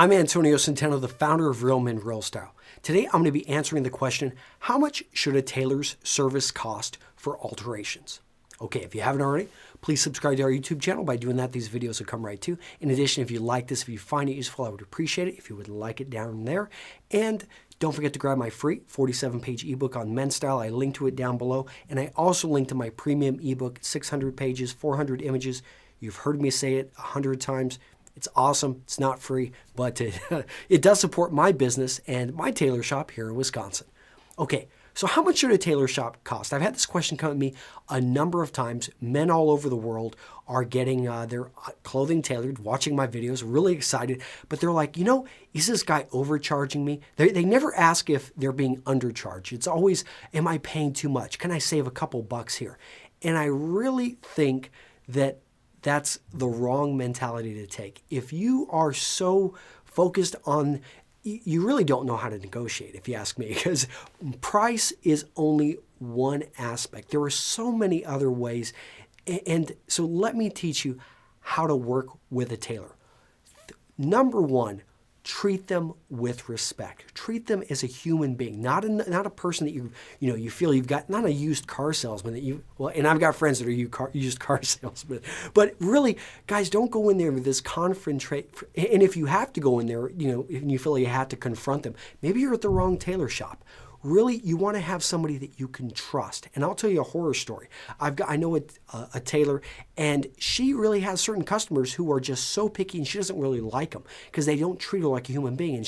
I'm Antonio Centeno, the founder of Real Men Real Style. Today I'm going to be answering the question, how much should a tailor's service cost for alterations? Okay, if you haven't already, please subscribe to our YouTube channel. By doing that, these videos will come right to you. In addition, if you like this, if you find it useful, I would appreciate it if you would like it down there. And don't forget to grab my free 47-page ebook on men's style. I link to it down below. And I also link to my premium ebook, 600 pages, 400 images. You've heard me say it 100 times. It's awesome. It's not free, but it does support my business and my tailor shop here in Wisconsin. Okay, so how much should a tailor shop cost? I've had this question come to me a number of times. Men all over the world are getting their clothing tailored, watching my videos, really excited, but they're like, is this guy overcharging me? They never ask if they're being undercharged. It's always, am I paying too much? Can I save a couple bucks here? And I really think that that's the wrong mentality to take. If you are so focused on, you really don't know how to negotiate, if you ask me, because price is only one aspect. There are so many other ways. And so let me teach you how to work with a tailor. Number one, treat them with respect. Treat them as a human being, not a person that you feel you've got, not a used car salesman that and I've got friends that are used car salesmen, but really, guys, don't go in there with this confrontation. And if you have to go in there, and you feel you have to confront them, maybe you're at the wrong tailor shop. Really, you want to have somebody that you can trust. And I'll tell you a horror story. I know a tailor, and she really has certain customers who are just so picky, and she doesn't really like them because they don't treat her like a human being. And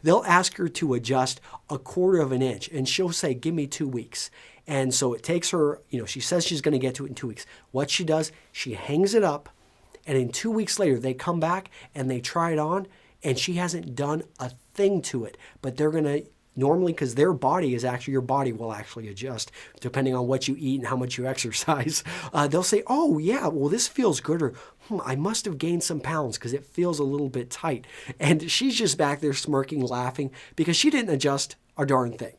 they'll ask her to adjust a quarter of an inch, and she'll say, give me 2 weeks. And so it takes her, she says she's going to get to it in 2 weeks. What she does, she hangs it up, and in 2 weeks later, they come back and they try it on, and she hasn't done a thing to it, but they're going to, normally, because your body will actually adjust depending on what you eat and how much you exercise. They'll say, oh yeah, well this feels good, or I must have gained some pounds because it feels a little bit tight. And she's just back there smirking, laughing because she didn't adjust a darn thing.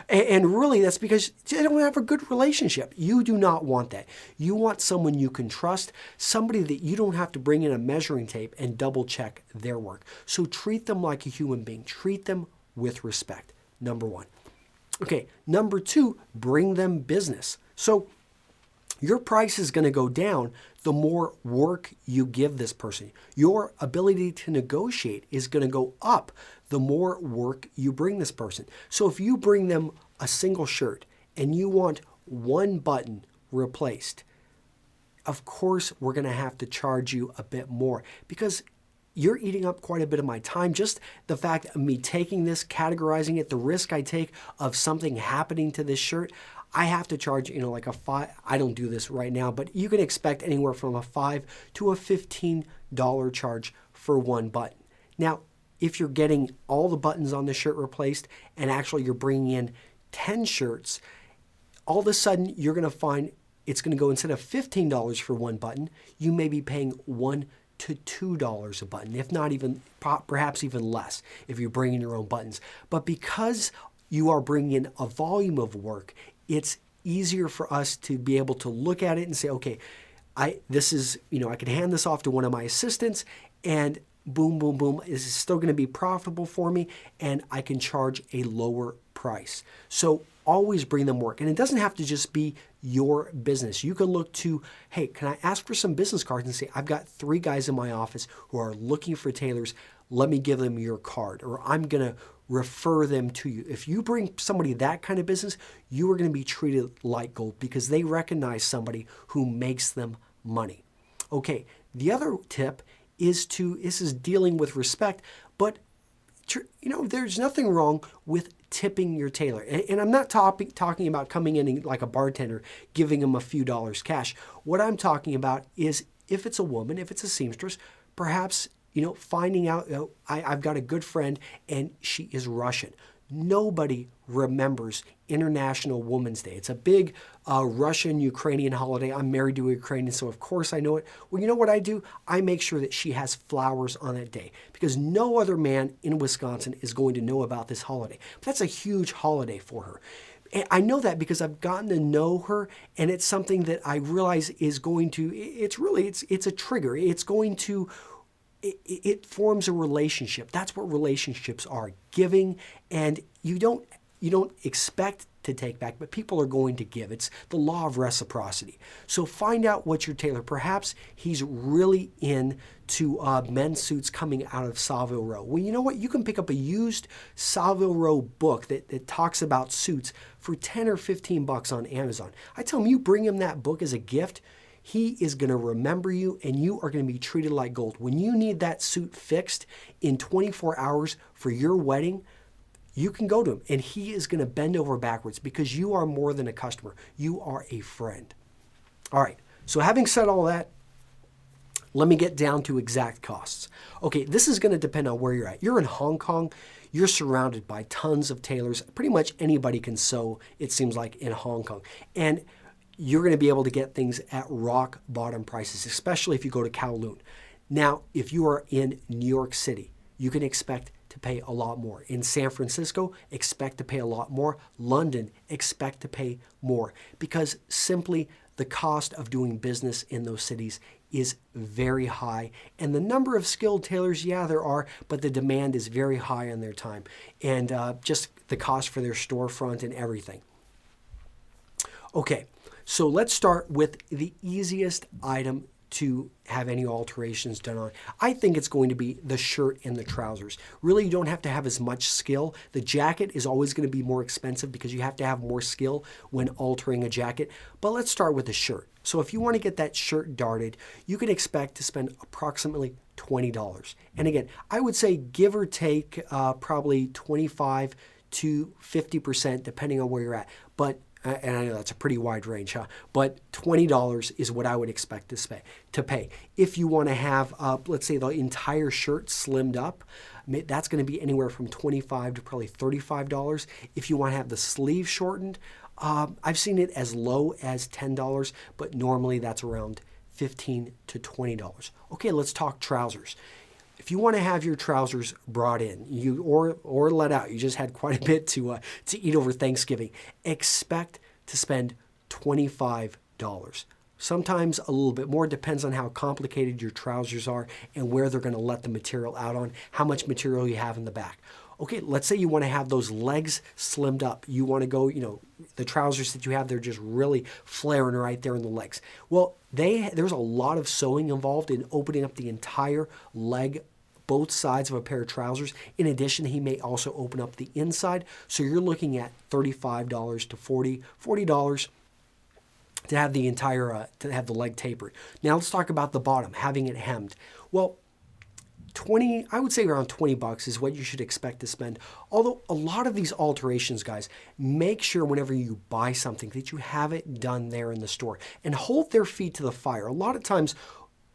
And really that's because they don't have a good relationship. You do not want that. You want someone you can trust, somebody that you don't have to bring in a measuring tape and double check their work. So treat them like a human being. Treat them with respect, number one. Okay, number two, bring them business. So your price is going to go down the more work you give this person. Your ability to negotiate is going to go up the more work you bring this person. So if you bring them a single shirt and you want one button replaced, of course we're going to have to charge you a bit more because you're eating up quite a bit of my time. Just the fact of me taking this, categorizing it, the risk I take of something happening to this shirt, I have to charge, like a $5. I don't do this right now, but you can expect anywhere from a $5 to a $15 charge for one button. Now, if you're getting all the buttons on the shirt replaced and actually you're bringing in 10 shirts, all of a sudden you're going to find it's going to go, instead of $15 for one button, you may be paying $1 to $2 a button, if not even, perhaps even less if you're bringing your own buttons. But because you are bringing in a volume of work, it's easier for us to be able to look at it and say, okay, I can hand this off to one of my assistants and boom, boom, boom, this is still going to be profitable for me and I can charge a lower price. So always bring them work. And it doesn't have to just be your business. You can look to, hey, can I ask for some business cards and say, I've got 3 guys in my office who are looking for tailors. Let me give them your card, or I'm going to refer them to you. If you bring somebody that kind of business, you are going to be treated like gold because they recognize somebody who makes them money. Okay, the other tip is this is dealing with respect, but there's nothing wrong with tipping your tailor. And I'm not talking about coming in like a bartender, giving them a few dollars cash. What I'm talking about is if it's a woman, if it's a seamstress, perhaps, finding out, I've got a good friend and she is Russian. Nobody remembers International Women's Day. It's a big Russian-Ukrainian holiday. I'm married to a Ukrainian, so of course I know it. Well, you know what I do? I make sure that she has flowers on that day because no other man in Wisconsin is going to know about this holiday. But that's a huge holiday for her. And I know that because I've gotten to know her, and it's something that I realize is going to, it's a trigger. It's going to it forms a relationship. That's what relationships are, giving, and you don't expect to take back, but people are going to give. It's the law of reciprocity. So find out what your tailor, perhaps he's really into men's suits coming out of Savile Row. Well, you know what? You can pick up a used Savile Row book that talks about suits for 10 or 15 bucks on Amazon. I tell him, you bring him that book as a gift, he is going to remember you, and you are going to be treated like gold. When you need that suit fixed in 24 hours for your wedding, you can go to him, and he is going to bend over backwards because you are more than a customer. You are a friend. All right, so having said all that, let me get down to exact costs. Okay, this is going to depend on where you're at. You're in Hong Kong. You're surrounded by tons of tailors. Pretty much anybody can sew, it seems like, in Hong Kong. And you're going to be able to get things at rock bottom prices, especially if you go to Kowloon. Now, if you are in New York City, you can expect to pay a lot more. In San Francisco, expect to pay a lot more. London, expect to pay more, because simply the cost of doing business in those cities is very high. And the number of skilled tailors, yeah, there are, but the demand is very high on their time. And just the cost for their storefront and everything. Okay, so let's start with the easiest item to have any alterations done on. I think it's going to be the shirt and the trousers. Really, you don't have to have as much skill. The jacket is always going to be more expensive because you have to have more skill when altering a jacket. But let's start with the shirt. So if you want to get that shirt darted, you can expect to spend approximately $20. And again, I would say give or take probably 25 to 50% depending on where you're at. But and I know that's a pretty wide range, huh? But $20 is what I would expect to pay. If you want to have, let's say, the entire shirt slimmed up, that's going to be anywhere from $25 to probably $35. If you want to have the sleeve shortened, I've seen it as low as $10, but normally that's around $15 to $20. Okay, let's talk trousers. If you want to have your trousers brought in, or let out, you just had quite a bit to eat over Thanksgiving, expect to spend $25. Sometimes a little bit more, depends on how complicated your trousers are and where they're going to let the material out on, how much material you have in the back. Okay, let's say you want to have those legs slimmed up. You want to go, the trousers that you have, they're just really flaring right there in the legs. Well, there's a lot of sewing involved in opening up the entire leg, both sides of a pair of trousers. In addition, he may also open up the inside. So you're looking at $35 to $40 to have the entire, to have the leg tapered. Now let's talk about the bottom, having it hemmed. Well, I would say around $20 is what you should expect to spend. Although a lot of these alterations, guys, make sure whenever you buy something that you have it done there in the store and hold their feet to the fire. A lot of times,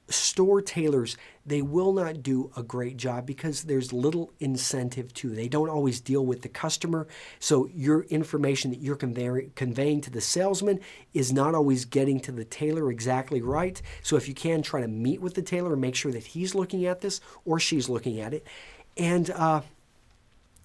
store tailors, they will not do a great job because there's little incentive to. They don't always deal with the customer. So your information that you're conveying to the salesman is not always getting to the tailor exactly right. So if you can, try to meet with the tailor and make sure that he's looking at this or she's looking at it. And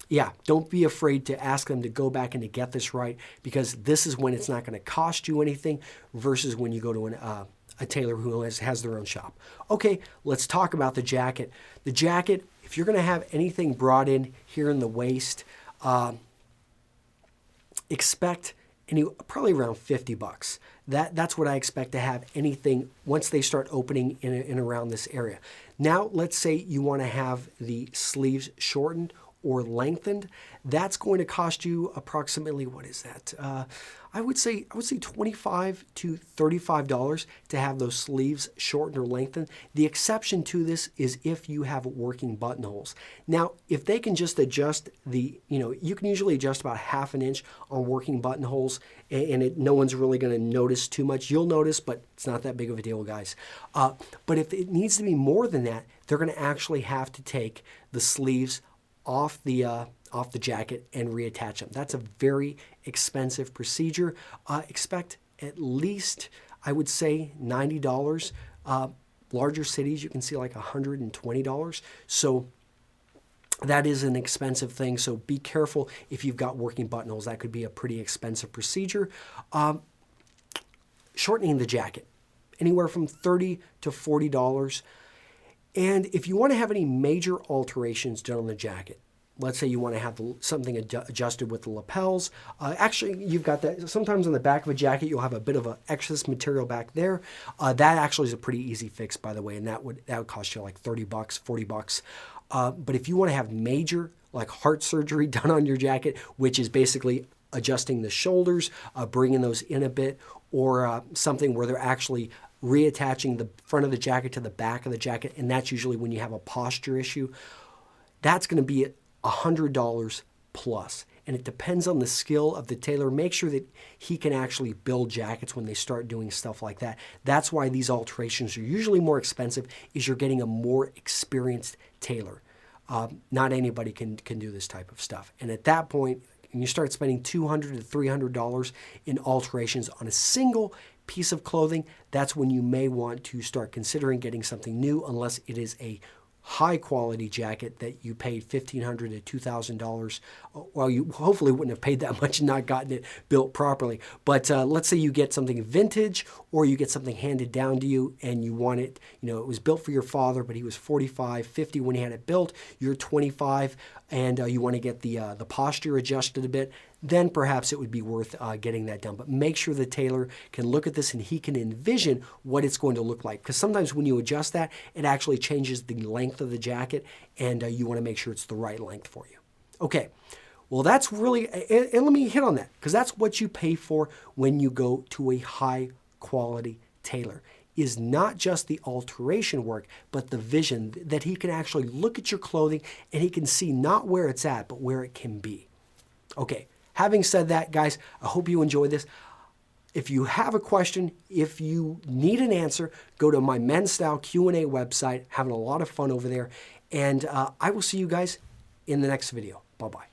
yeah, don't be afraid to ask them to go back and to get this right, because this is when it's not going to cost you anything versus when you go to a tailor who has their own shop. Okay, let's talk about the jacket. The jacket, if you're going to have anything brought in here in the waist, expect probably around $50. That's what I expect to have anything once they start opening in around this area. Now, let's say you want to have the sleeves shortened or lengthened. That's going to cost you approximately, what is that? I would say $25 to $35 to have those sleeves shortened or lengthened. The exception to this is if you have working buttonholes. Now, if they can just adjust you can usually adjust about ½ an inch on working buttonholes, and no one's really going to notice too much. You'll notice, but it's not that big of a deal, guys. But if it needs to be more than that, they're going to actually have to take the sleeves off the jacket and reattach them. That's a very expensive procedure. Expect at least, I would say, $90. Larger cities, you can see like $120. So that is an expensive thing. So be careful if you've got working buttonholes. That could be a pretty expensive procedure. Shortening the jacket, anywhere from $30 to $40. And if you want to have any major alterations done on the jacket, let's say you want to have something adjusted with the lapels. Actually, you've got that. Sometimes on the back of a jacket, you'll have a bit of an excess material back there. That actually is a pretty easy fix, by the way, and that would cost you like 30 bucks, 40 bucks. But if you want to have major like heart surgery done on your jacket, which is basically adjusting the shoulders, bringing those in a bit, or something where they're actually reattaching the front of the jacket to the back of the jacket, and that's usually when you have a posture issue, that's going to be $100 plus. And it depends on the skill of the tailor. Make sure that he can actually build jackets when they start doing stuff like that. That's why these alterations are usually more expensive, is you're getting a more experienced tailor. Not anybody can do this type of stuff. And at that point, and you start spending $200 to $300 in alterations on a single piece of clothing, that's when you may want to start considering getting something new, unless it is a high quality jacket that you paid $1,500 to $2,000. Well, you hopefully wouldn't have paid that much and not gotten it built properly. But let's say you get something vintage, or you get something handed down to you and you want it, it was built for your father, but he was 45, 50 when he had it built. You're 25 and you want to get the posture adjusted a bit, then perhaps it would be worth getting that done. But make sure the tailor can look at this and he can envision what it's going to look like. Because sometimes when you adjust that, it actually changes the length of the jacket, and you want to make sure it's the right length for you. Okay, well that's really, and let me hit on that, because that's what you pay for when you go to a high quality tailor, is not just the alteration work, but the vision that he can actually look at your clothing and he can see not where it's at, but where it can be. Okay. Having said that, guys, I hope you enjoyed this. If you have a question, if you need an answer, go to my Men's Style Q&A website. Having a lot of fun over there. And I will see you guys in the next video. Bye-bye.